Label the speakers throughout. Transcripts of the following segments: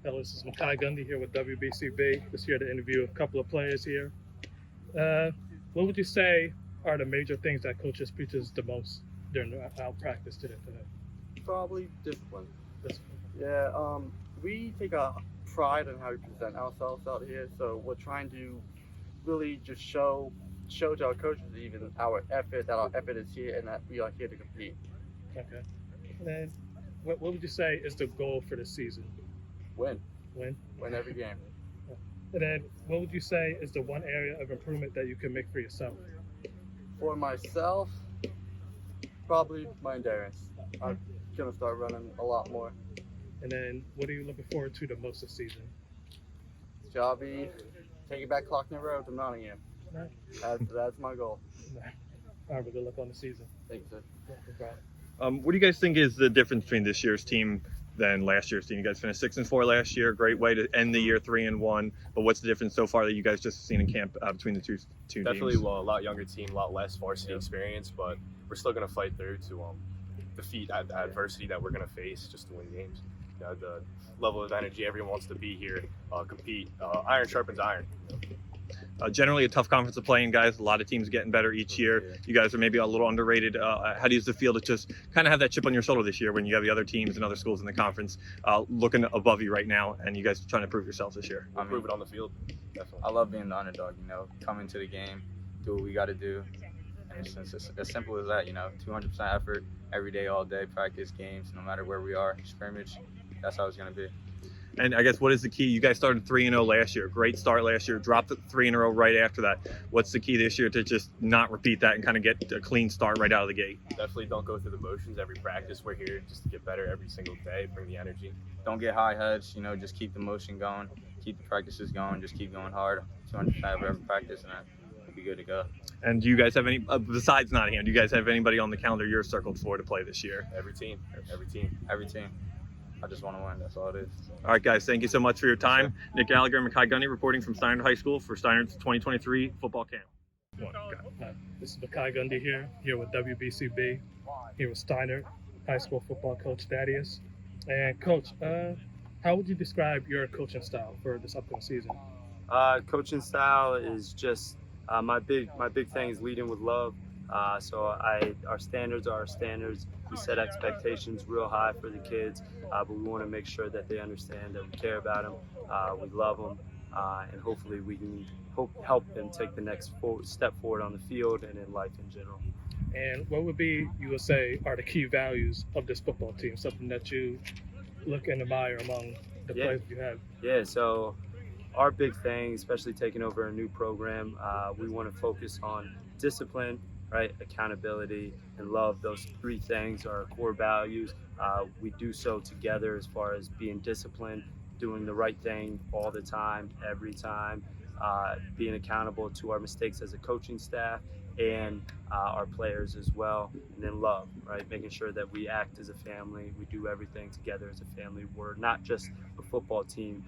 Speaker 1: Hello, this is Makai Gundy here with WBCB. Just here to interview a couple of players here. What would you say are the major things that coaches preaches the most during our practice today?
Speaker 2: Probably discipline.
Speaker 1: Discipline.
Speaker 2: Yeah, we take a pride in how we present ourselves out here, so we're trying to really just show to our coaches even our effort, that our effort is here and that we are here to compete.
Speaker 1: Okay. And then, what would you say is the goal for the season?
Speaker 2: Win
Speaker 1: Win.
Speaker 2: every game.
Speaker 1: And then, what would you say is the one area of improvement that you can make for yourself?
Speaker 2: For myself, probably my endurance. I'm gonna start running a lot more.
Speaker 1: And then, what are you looking forward to the most this season?
Speaker 2: Jobby, taking back Clockner Road to Nottingham.
Speaker 1: No.
Speaker 2: That's my goal.
Speaker 1: No. All right, well, good luck on the season.
Speaker 2: Thank you, sir.
Speaker 1: Yeah, no problem.
Speaker 3: What do you guys think is the difference between this year's team than last year's team? You guys finished 6-4 last year. Great way to end the year 3-1. But what's the difference so far that you guys just seen in camp between the two
Speaker 4: Definitely
Speaker 3: teams?
Speaker 4: a lot younger team, a lot less varsity experience, but we're still going to fight through to defeat adversity that we're going to face just to win games. The level of energy, everyone wants to be here, compete. Iron sharpens iron.
Speaker 3: Generally a tough conference to play in, guys. A lot of teams getting better each year.
Speaker 4: Yeah.
Speaker 3: You guys are maybe a little underrated. How do you feel to just kind of have that chip on your shoulder this year when you have the other teams and other schools in the conference looking above you right now, and you guys are trying to prove yourselves this year?
Speaker 4: We'll prove it on the field. Definitely.
Speaker 5: I love being the underdog, come into the game, do what we got to do. And it's as simple as that, 200% effort every day, all day, practice games, no matter where we are, scrimmage. That's how it's going to be.
Speaker 3: And I guess what is the key? You guys started 3-0 last year. Great start last year. Dropped it 3 in a row right after that. What's the key this year to just not repeat that and kind of get a clean start right out of the gate?
Speaker 4: Definitely don't go through the motions every practice. We're here just to get better every single day, bring the energy.
Speaker 5: Don't get high heads, just keep the motion going, keep the practices going, just keep going hard, 200% of every practice, and we'll be good to go.
Speaker 3: And do you guys have any, besides Nottingham, do you guys have anybody on the calendar you're circled for to play this year?
Speaker 4: Every team.
Speaker 5: Every team. I just want to win. That's all it is.
Speaker 3: All right, guys, thank you so much for your time. Nick Gallagher and Makai Gundy reporting from Steinert High School for Steinert's 2023 football camp.
Speaker 1: This is Makai Gundy here with WBCB, here with Steinert High School football coach Thaddeus. And Coach, how would you describe your coaching style for this upcoming season?
Speaker 6: Coaching style is just my big thing is leading with love. So our standards are our standards. We set expectations real high for the kids, but we want to make sure that they understand that we care about them, we love them, and hopefully we can help them take the next step forward on the field and in life in general.
Speaker 1: And what would be, you would say, are the key values of this football team, something that you look and admire among the players you have?
Speaker 6: Yeah, so our big thing, especially taking over a new program, we want to focus on discipline, right? Accountability and love. Those three things are our core values. We do so together as far as being disciplined, doing the right thing all the time, every time, being accountable to our mistakes as a coaching staff and our players as well. And then love, right? Making sure that we act as a family. We do everything together as a family. We're not just a football team.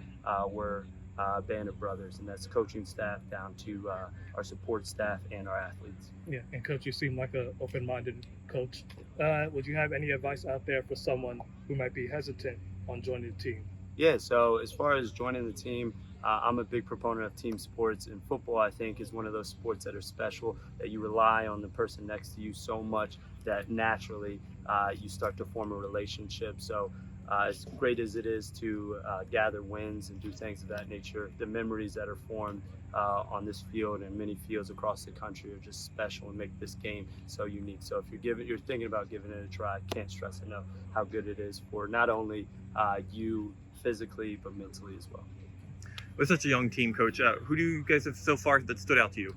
Speaker 6: We're a band of brothers, and that's coaching staff down to our support staff and our athletes.
Speaker 1: Yeah, and Coach, you seem like an open-minded coach. Would you have any advice out there for someone who might be hesitant on joining the team?
Speaker 6: Yeah, so as far as joining the team, I'm a big proponent of team sports, and football, I think, is one of those sports that are special, that you rely on the person next to you so much that naturally you start to form a relationship. So as great as it is to gather wins and do things of that nature, the memories that are formed on this field and many fields across the country are just special and make this game so unique. So if you're thinking about giving it a try, I can't stress enough how good it is for not only you physically but mentally as well.
Speaker 3: With such a young team, Coach, who do you guys have so far that stood out to you?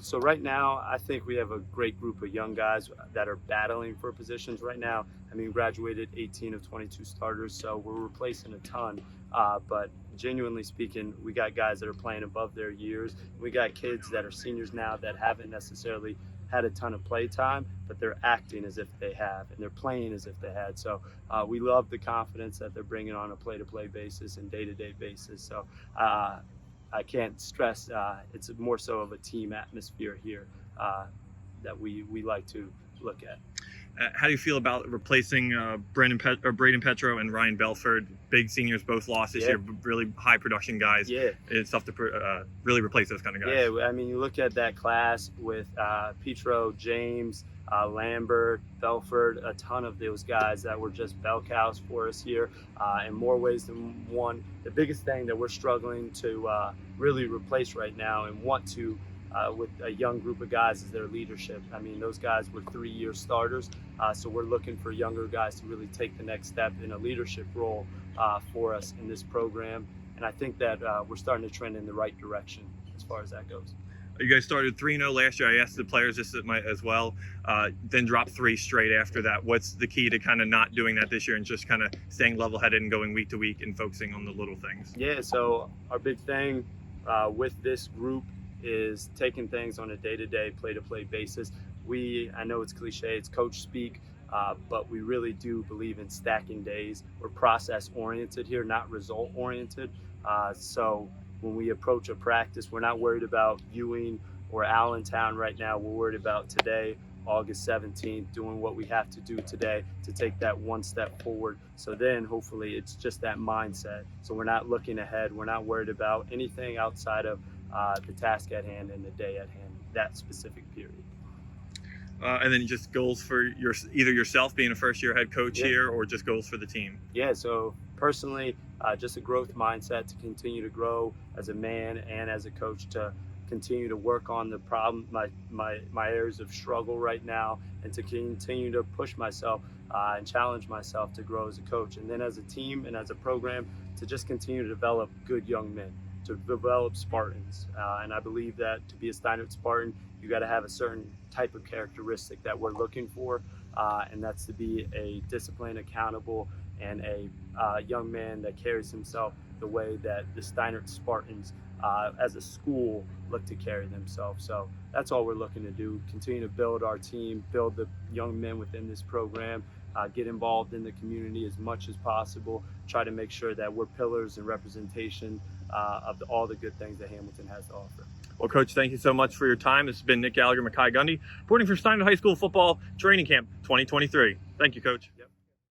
Speaker 6: So right now, I think we have a great group of young guys that are battling for positions right now. I mean, graduated 18 of 22 starters, so we're replacing a ton. But genuinely speaking, we got guys that are playing above their years. We got kids that are seniors now that haven't necessarily had a ton of play time, but they're acting as if they have, and they're playing as if they had. So we love the confidence that they're bringing on a play-to-play basis and day-to-day basis. So I can't stress, it's more so of a team atmosphere here that we like to look at.
Speaker 3: How do you feel about replacing Braden Petro and Ryan Belford? Big seniors, both lost this year, really high production guys.
Speaker 6: Yeah.
Speaker 3: It's tough to really replace those kind of guys.
Speaker 6: Yeah, I mean, you look at that class with Petro, James, Lambert, Belford, a ton of those guys that were just bell cows for us here in more ways than one. The biggest thing that we're struggling to really replace right now and want to with a young group of guys is their leadership. I mean, those guys were 3-year starters, so we're looking for younger guys to really take the next step in a leadership role for us in this program. And I think that we're starting to trend in the right direction as far as that goes.
Speaker 3: You guys started 3-0 last year. I asked the players this as well, then dropped 3 straight after that. What's the key to kind of not doing that this year and just kind of staying level-headed and going week to week and focusing on the little things?
Speaker 6: Yeah, so our big thing with this group is taking things on a day-to-day, play-to-play basis. I know it's cliche, it's coach speak, but we really do believe in stacking days. We're process-oriented here, not result-oriented. So when we approach a practice, we're not worried about Ewing or Allentown right now. We're worried about today, August 17th, doing what we have to do today to take that one step forward. So then hopefully it's just that mindset. So we're not looking ahead. We're not worried about anything outside of the task at hand and the day at hand, that specific period.
Speaker 3: And then just goals for either yourself being a first-year head coach here or just goals for the team.
Speaker 6: Yeah, so personally, just a growth mindset to continue to grow as a man and as a coach, to continue to work on the problem, my areas of struggle right now, and to continue to push myself and challenge myself to grow as a coach. And then as a team and as a program, to just continue to develop good young men, to develop Spartans. And I believe that to be a Steinert Spartan, you got to have a certain type of characteristic that we're looking for, and that's to be a disciplined, accountable, and a young man that carries himself the way that the Steinert Spartans as a school look to carry themselves. So that's all we're looking to do, continue to build our team, build the young men within this program, get involved in the community as much as possible, try to make sure that we're pillars and representation of all the good things that Hamilton has to offer.
Speaker 3: Well, Coach, thank you so much for your time. This has been Nick Gallagher, Mackay Gundy, reporting for Steinert High School Football Training Camp 2023. Thank you, Coach.
Speaker 6: Yep.